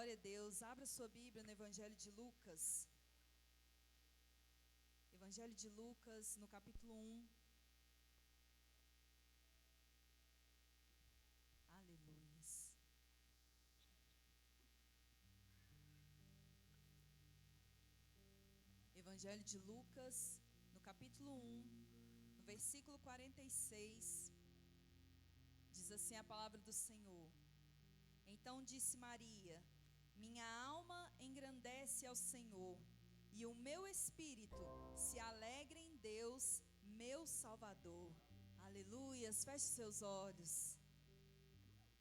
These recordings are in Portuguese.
Glória a Deus. Abra sua Bíblia no Evangelho de Lucas. Evangelho de Lucas, no capítulo 1. Aleluias. Evangelho de Lucas, no capítulo 1, no versículo 46, diz assim a palavra do Senhor. Então disse Maria: minha alma engrandece ao Senhor, e o meu espírito se alegra em Deus, meu Salvador. Aleluias. Feche seus olhos.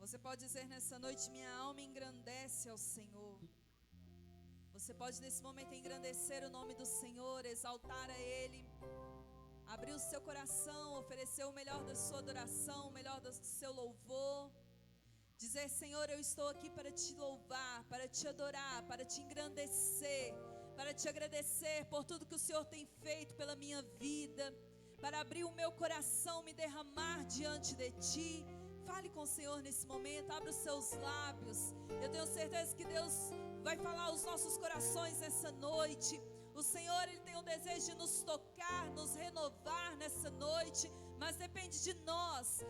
Você pode dizer nessa noite: minha alma engrandece ao Senhor. Você pode nesse momento engrandecer o nome do Senhor, exaltar a Ele, abrir o seu coração, oferecer o melhor da sua adoração, o melhor do seu louvor. Dizer: Senhor, eu estou aqui para te louvar, para te adorar, para te engrandecer, para te agradecer por tudo que o Senhor tem feito pela minha vida, para abrir o meu coração, me derramar diante de Ti. Fale com o Senhor nesse momento, abra os seus lábios. Eu tenho certeza que Deus vai falar aos nossos corações nessa noite. O Senhor, Ele tem o desejo de nos tocar, nos renovar nessa noite, mas depende de nós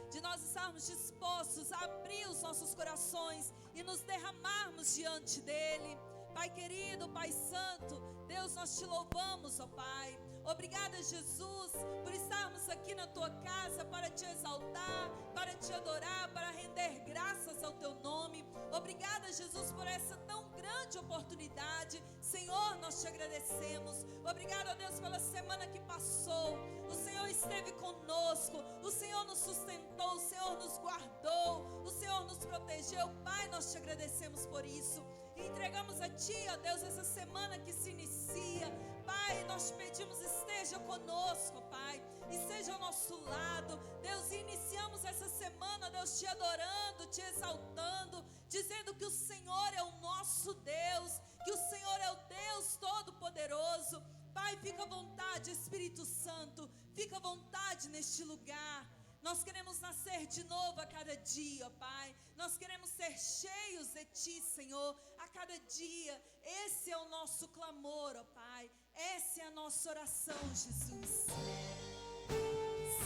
estarmos dispostos a abrir os nossos corações e nos derramarmos diante dEle. Pai querido, Pai santo, Deus, nós te louvamos, ó Pai. Obrigada, Jesus, por estarmos aqui na Tua casa para te exaltar, para te adorar, para render graças ao Teu nome. Obrigada, Jesus, por essa tão grande oportunidade. Senhor, nós te agradecemos. Obrigado, ó Deus, pela semana que passou. O Senhor esteve conosco, o Senhor nos sustentou, o Senhor nos guardou, o Senhor nos protegeu. Pai, nós te agradecemos por isso. E entregamos a Ti, ó Deus, essa semana que se inicia. Pai, nós te pedimos, esteja conosco, Pai, esteja ao nosso lado. Deus, iniciamos essa semana, Deus, te adorando, te exaltando, dizendo que o Senhor é o nosso Deus, que o Senhor é o Deus Todo-Poderoso. Pai, fica à vontade, Espírito Santo, fica à vontade neste lugar. Nós queremos nascer de novo a cada dia, ó Pai. Nós queremos ser cheios de Ti, Senhor, a cada dia. Esse é o nosso clamor, ó Pai. Essa é a nossa oração, Jesus.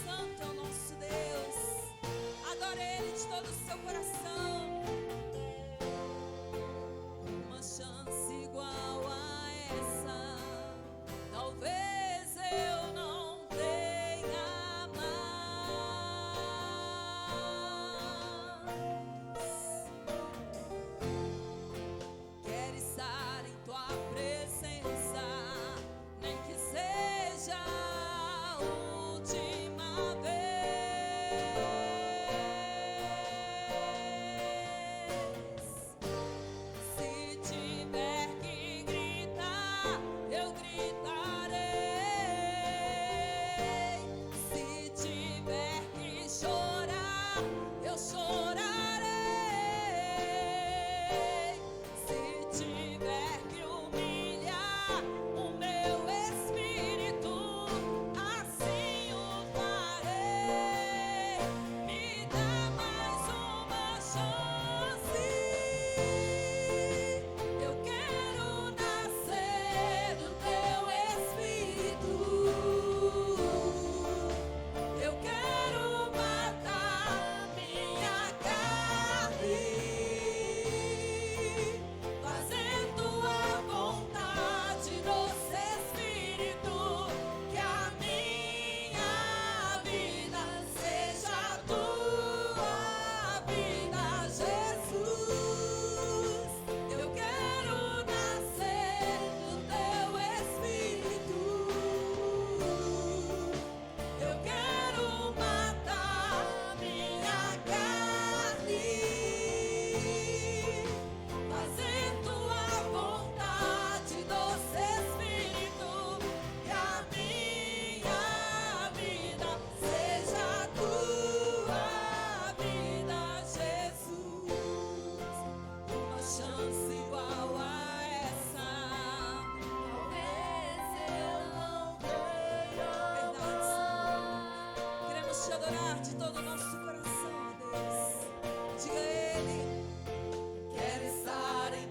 Santo é o nosso Deus. Adore Ele de todo o seu coração. Uma chance igual a essa, talvez eu não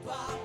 Tua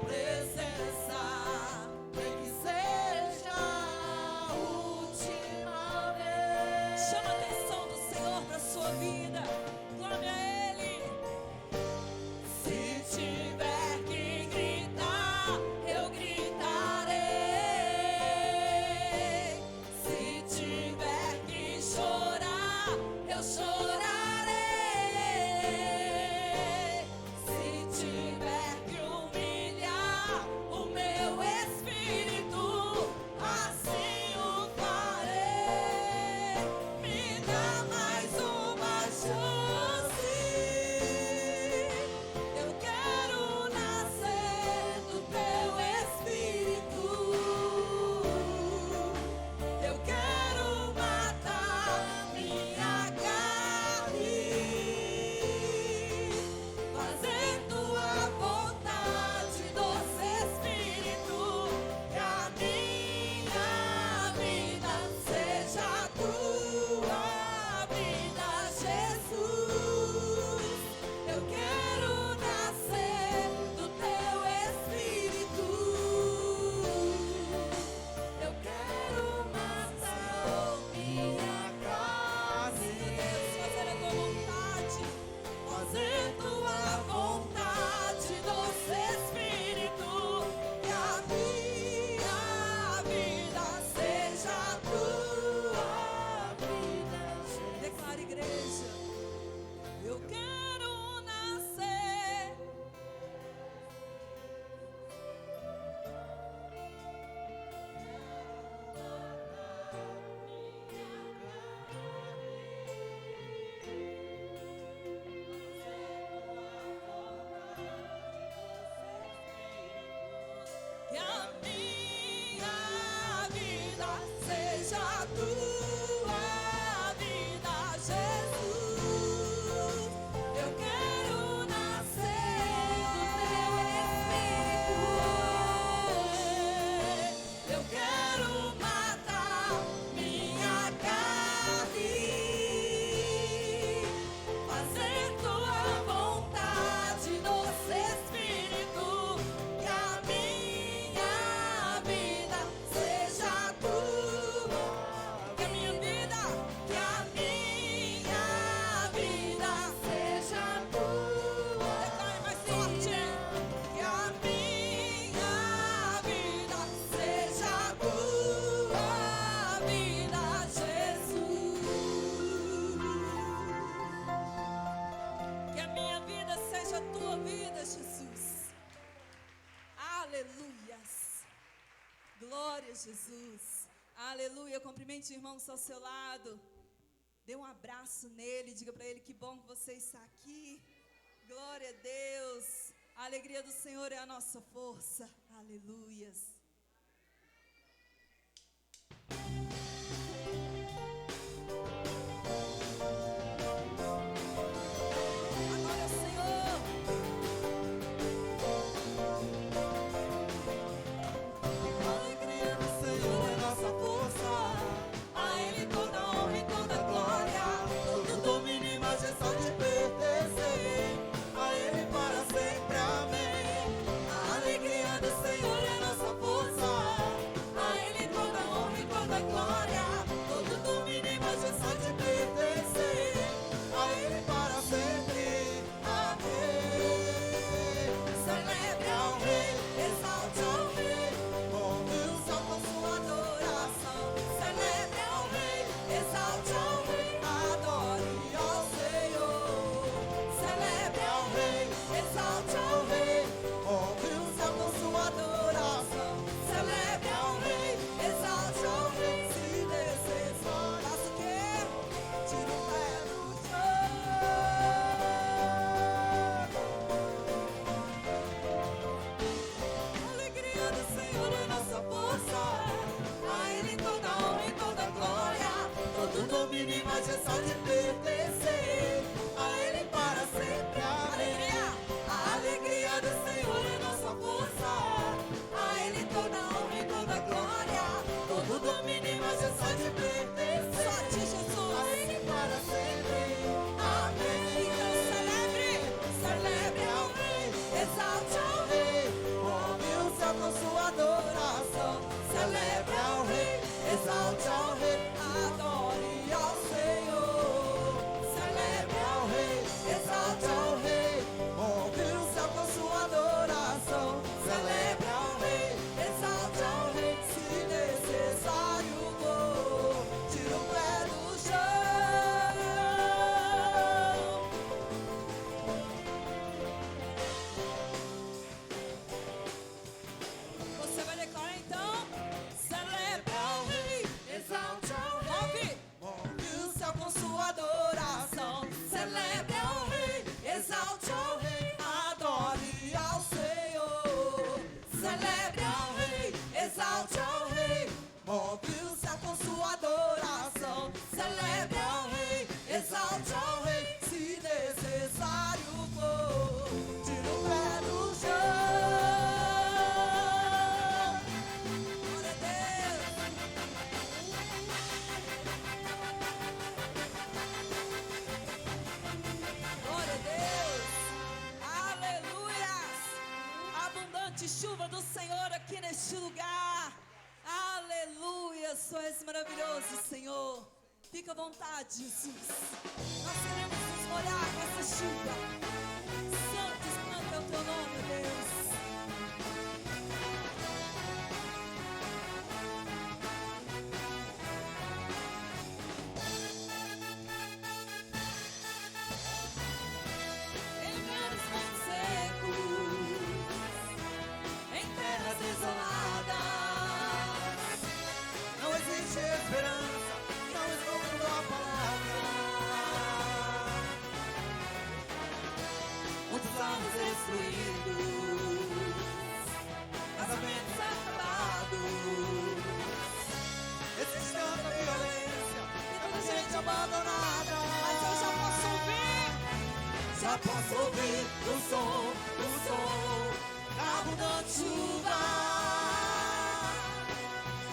Aleluias. Glória a Jesus. Aleluia. Cumprimente o irmão que está ao seu lado. Dê um abraço nele. Diga para ele que bom que você está aqui. Glória a Deus. A alegria do Senhor é a nossa força. Aleluias. Chuva do Senhor aqui neste lugar. Aleluia, só és maravilhoso, Senhor. Fica à vontade, Jesus. Nós queremos nos molhar com essa chuva. Santo, santo é o teu nome, Deus. Casamentos acabados, existe tanta violência, tanta gente abandonada. Mas eu já posso ouvir o som da abundante chuva.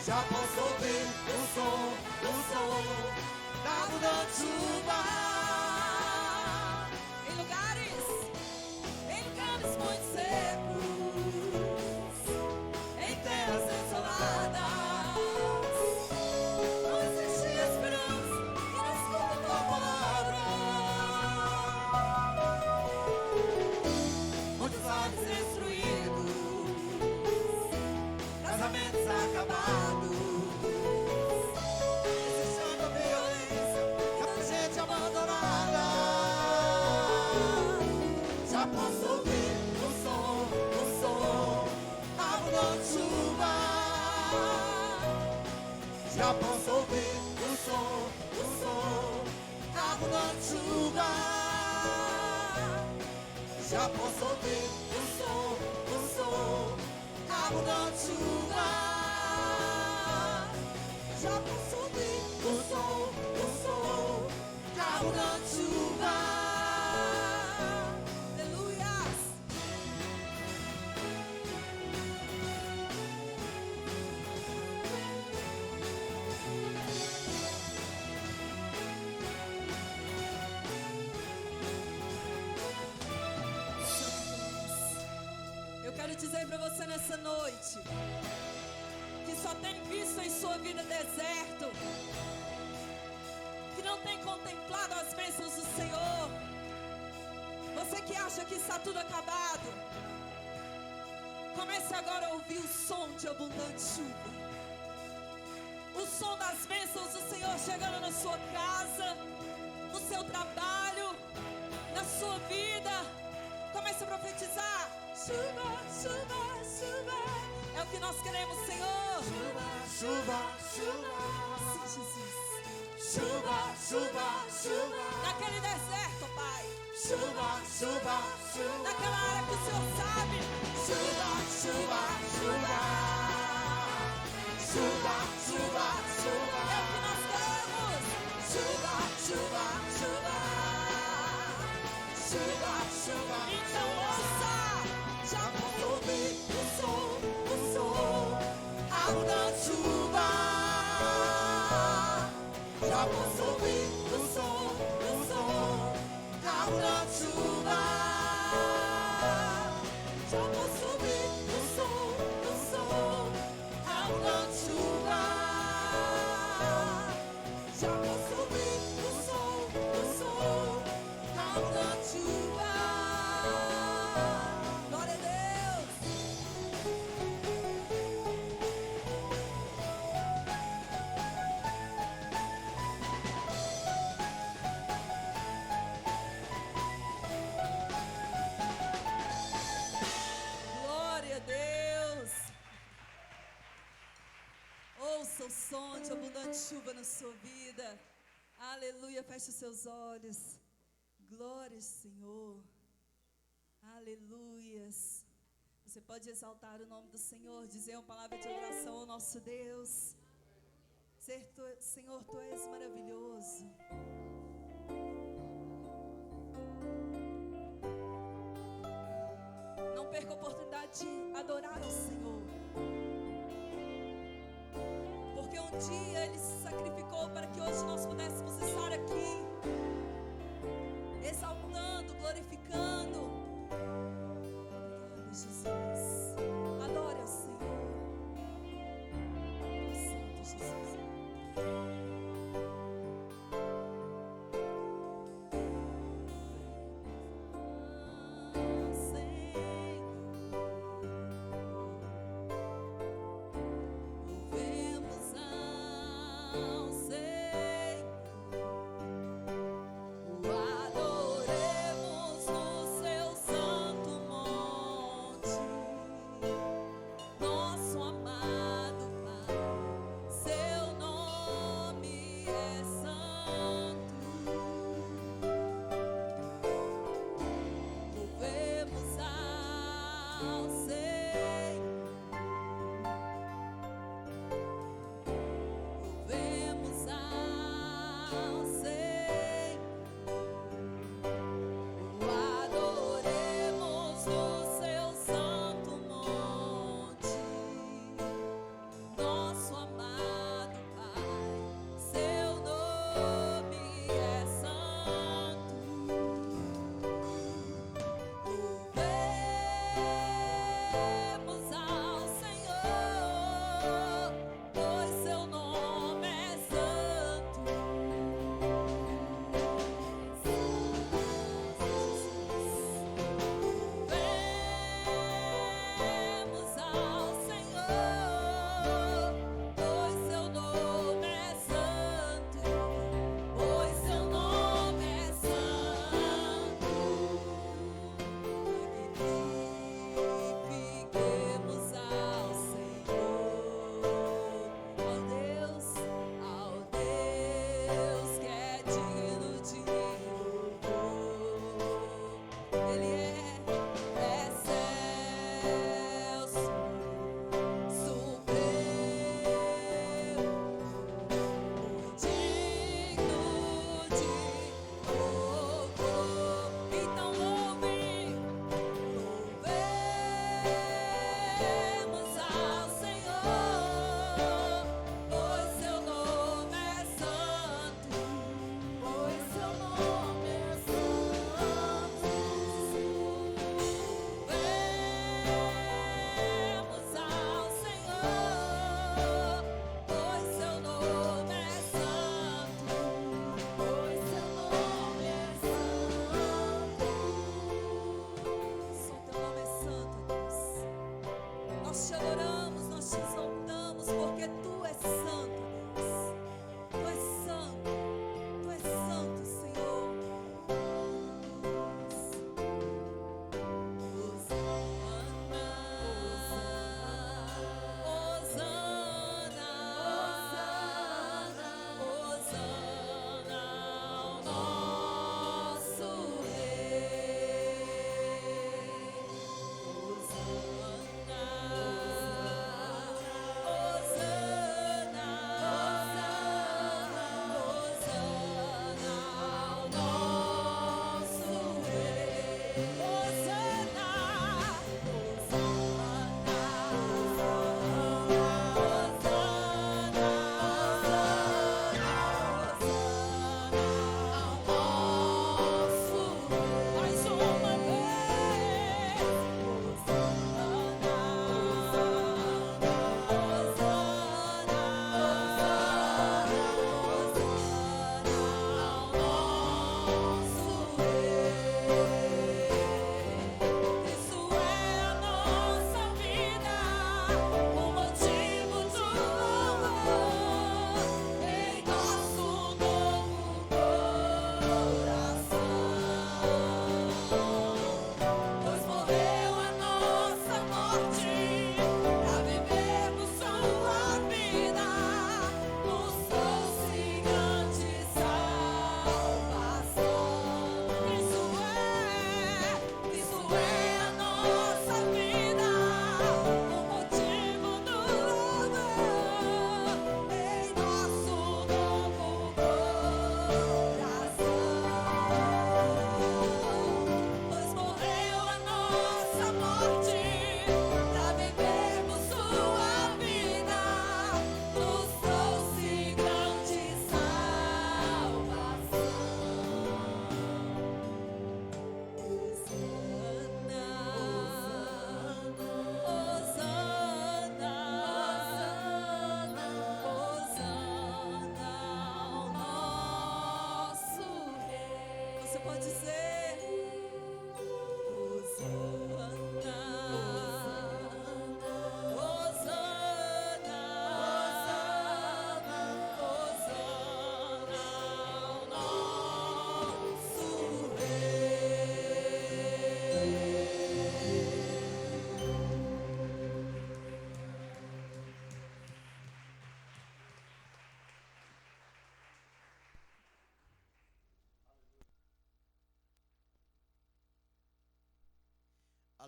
Já posso ouvir o som da abundante chuva. Em lugares muito secos, em terras desoladas, não existe esperança e não escuta a tua palavra. Muitos lares destruídos, casamentos acabados, existe tanta violência, tanta gente abandonada. Já posso ouvir o som, carro na chuva. Já posso ouvir o som, carro na chuva. Já posso ouvir o som, carro na chuva. Aleluias. Eu quero dizer para você nessa noite que só tem visto em sua vida deserto, que não tem contemplado as bênçãos do Senhor. Você que acha que está tudo acabado, comece agora a ouvir o som de abundante chuva, o som das bênçãos do Senhor chegando na sua casa, no seu trabalho, na sua vida. Comece a profetizar. Chuva, chuva, chuva. É o que nós queremos, Senhor. Chuva, chuva. Sim, Jesus. Chuva, chuva, chuva. Naquele deserto, Pai. Chuva, chuva, chuva. Naquela área que o Senhor sabe. Chuva, chuva, chuva. Chuva, chuva, chuva. É o que nós queremos. Chuva, chuva, chuva. Chuva, chuva. Então ouça. Já posso ouvir o som, carro na chuva. Já posso ouvir o som, carro na chuva. Já posso ouvir o som, carro na chuva. Já posso ouvir o som, carro na chuva. Glória a Deus. Glória a Deus. Ouça o som de abundante chuva na sua vida. Aleluia. Feche os seus olhos. Glória, Senhor. Aleluias. Você pode exaltar o nome do Senhor, dizer uma palavra de oração ao nosso Deus. Senhor, Tu és maravilhoso. Não perca a oportunidade de adorar ao Senhor, porque um dia Ele se sacrificou para que hoje nós pudéssemos estar aqui, exaltando, glorificando. Obrigada, Jesus. Adore ao Senhor. Santo Jesus. Adoremos no seu santo monte.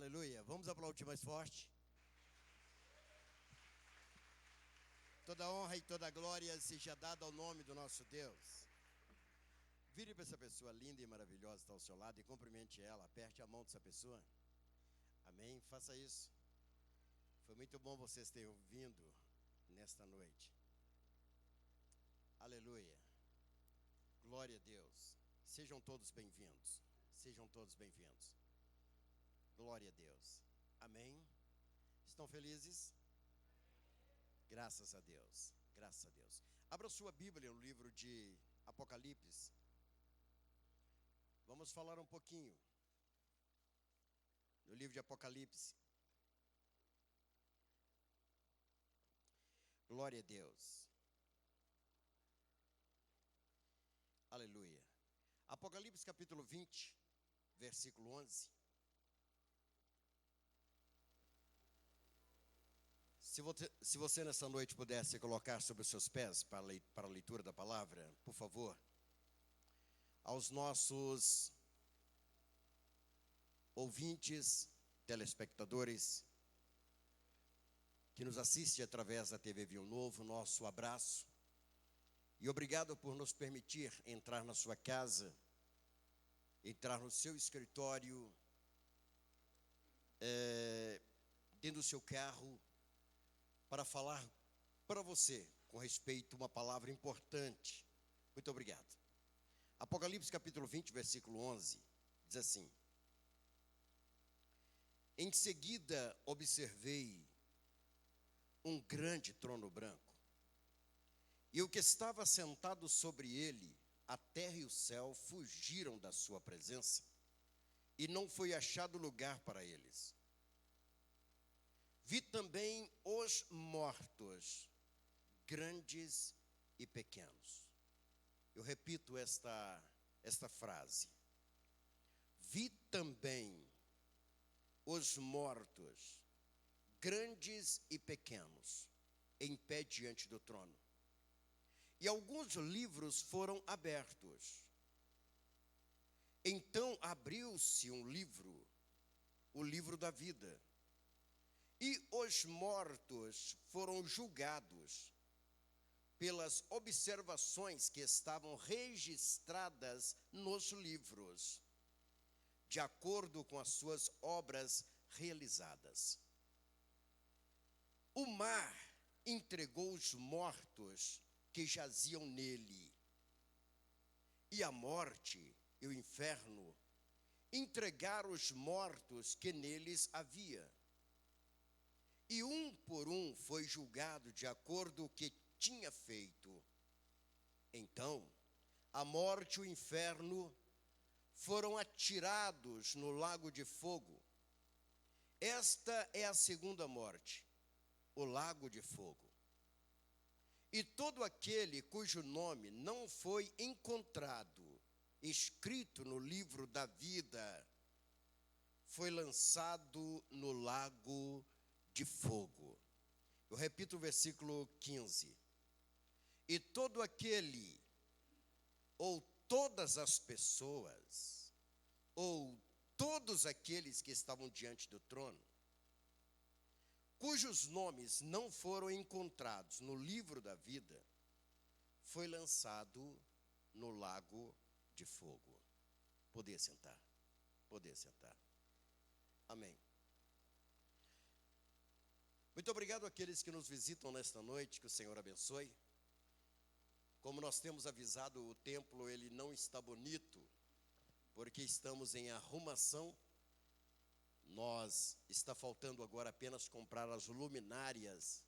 Aleluia. Vamos aplaudir mais forte. Toda honra e toda glória seja dada ao nome do nosso Deus. Vire para essa pessoa linda e maravilhosa que está ao seu lado e cumprimente ela. Aperte a mão dessa pessoa. Amém? Faça isso. Foi muito bom vocês terem vindo nesta noite. Aleluia. Glória a Deus. Sejam todos bem-vindos. Sejam todos bem-vindos. Glória a Deus. Amém? Estão felizes? Graças a Deus. Graças a Deus. Abra sua Bíblia no livro de Apocalipse. Vamos falar um pouquinho no livro de Apocalipse. Glória a Deus. Aleluia. Apocalipse capítulo 20, versículo 11. Se você nessa noite pudesse colocar sobre os seus pés para a leitura da palavra, por favor. Aos nossos ouvintes, telespectadores que nos assistem através da TV Vinho Novo, nosso abraço. E obrigado por nos permitir entrar na sua casa, entrar no seu escritório, dentro do seu carro, para falar para você com respeito a uma palavra importante. Muito obrigado. Apocalipse capítulo 20, versículo 11, diz assim: Em seguida observei um grande trono branco, e o que estava sentado sobre ele, a terra e o céu fugiram da sua presença, e não foi achado lugar para eles. Vi também os mortos, grandes e pequenos. Eu repito esta frase. Vi também os mortos, grandes e pequenos, em pé diante do trono. E alguns livros foram abertos. Então abriu-se um livro, o livro da vida. E os mortos foram julgados pelas observações que estavam registradas nos livros, de acordo com as suas obras realizadas. O mar entregou os mortos que jaziam nele, e a morte e o inferno entregaram os mortos que neles havia. E um por um foi julgado de acordo com o que tinha feito. Então, a morte e o inferno foram atirados no lago de fogo. Esta é a segunda morte, o lago de fogo. E todo aquele cujo nome não foi encontrado, escrito no livro da vida, foi lançado no lago de fogo. Eu repito o versículo 15. E todo aquele, ou todas as pessoas, ou todos aqueles que estavam diante do trono, cujos nomes não foram encontrados no livro da vida, foi lançado no lago de fogo. Poder sentar. Poder sentar. Amém. Muito obrigado àqueles que nos visitam nesta noite, que o Senhor abençoe. Como nós temos avisado, o templo ele não está bonito, porque estamos em arrumação. Está faltando agora apenas comprar as luminárias.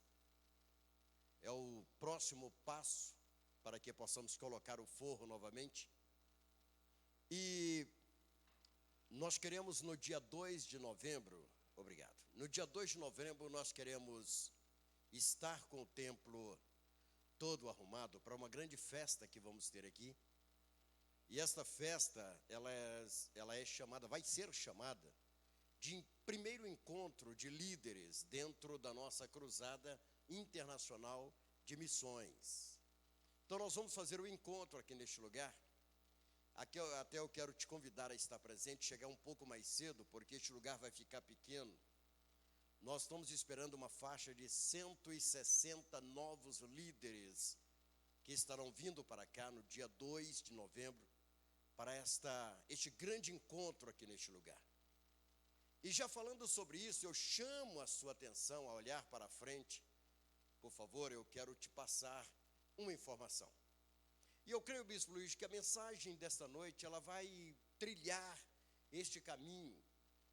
É o próximo passo para que possamos colocar o forro novamente. E nós queremos no dia 2 de novembro, obrigado. No dia 2 de novembro nós queremos estar com o templo todo arrumado para uma grande festa que vamos ter aqui. E esta festa, ela é chamada, vai ser chamada de primeiro encontro de líderes dentro da nossa cruzada internacional de missões. Então nós vamos fazer o encontro aqui neste lugar. Aqui até eu quero te convidar a estar presente, chegar um pouco mais cedo, porque este lugar vai ficar pequeno. Nós estamos esperando uma faixa de 160 novos líderes que estarão vindo para cá no dia 2 de novembro, para este grande encontro aqui neste lugar. E já falando sobre isso, eu chamo a sua atenção a olhar para a frente. Por favor, eu quero te passar uma informação. E eu creio, Bispo Luiz, que a mensagem desta noite, ela vai trilhar este caminho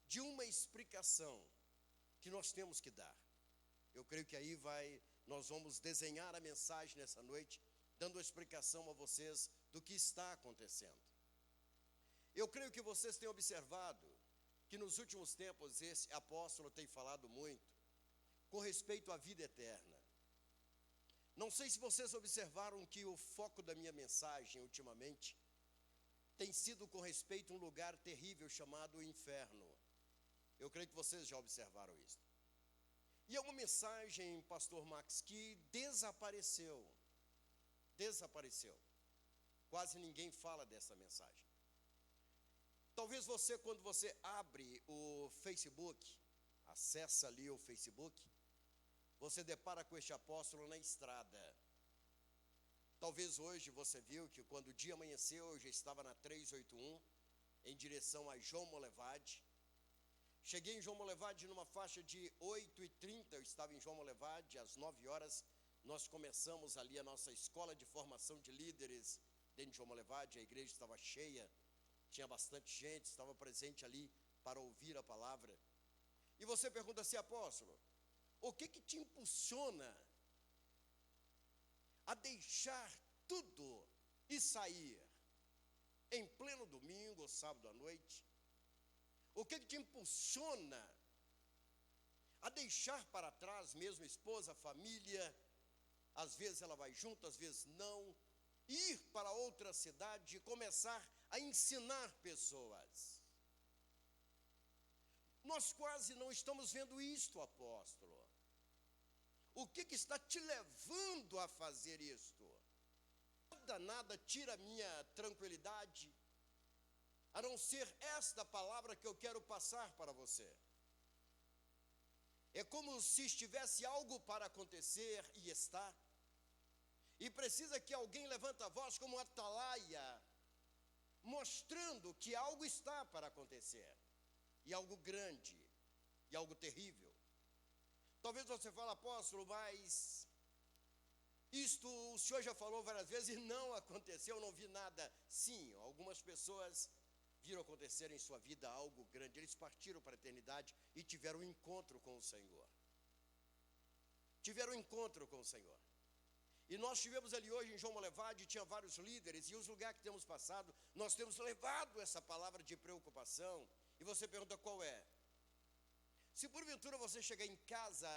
de uma explicação que nós temos que dar. Eu creio que aí nós vamos desenhar a mensagem nessa noite, dando a explicação a vocês do que está acontecendo. Eu creio que vocês têm observado que nos últimos tempos esse apóstolo tem falado muito com respeito à vida eterna. Não sei se vocês observaram que o foco da minha mensagem ultimamente tem sido com respeito a um lugar terrível chamado inferno. Eu creio que vocês já observaram isso. E é uma mensagem, pastor Max, que desapareceu. Quase ninguém fala dessa mensagem. Talvez você, quando você abre o Facebook, acessa ali o Facebook, você depara com este apóstolo na estrada. Talvez hoje você viu que quando o dia amanheceu, eu já estava na 381, em direção a João Molevade. Cheguei em João Molevade numa faixa de 8h30, eu estava em João Molevade, às 9 horas, nós começamos ali a nossa escola de formação de líderes dentro de João Molevade, a igreja estava cheia, tinha bastante gente, estava presente ali para ouvir a palavra. E você pergunta assim, apóstolo, o que te impulsiona a deixar tudo e sair em pleno domingo ou sábado à noite? O que te impulsiona a deixar para trás mesmo esposa, família, às vezes ela vai junto, às vezes não, ir para outra cidade e começar a ensinar pessoas? Nós quase não estamos vendo isto, apóstolo. O que está te levando a fazer isto? Nada tira a minha tranquilidade, a não ser esta palavra que eu quero passar para você. É como se estivesse algo para acontecer, e está. E precisa que alguém levanta a voz como atalaia, mostrando que algo está para acontecer. E algo grande, e algo terrível. Talvez você fale, apóstolo, mas isto o senhor já falou várias vezes e não aconteceu, eu não vi nada. Sim, algumas pessoas viram acontecer em sua vida algo grande. Eles partiram para a eternidade e tiveram um encontro com o Senhor. Tiveram um encontro com o Senhor. E nós tivemos ali hoje em João Molevade, tinha vários líderes, e os lugares que temos passado, nós temos levado essa palavra de preocupação. E você pergunta qual é? Se porventura você chegar em casa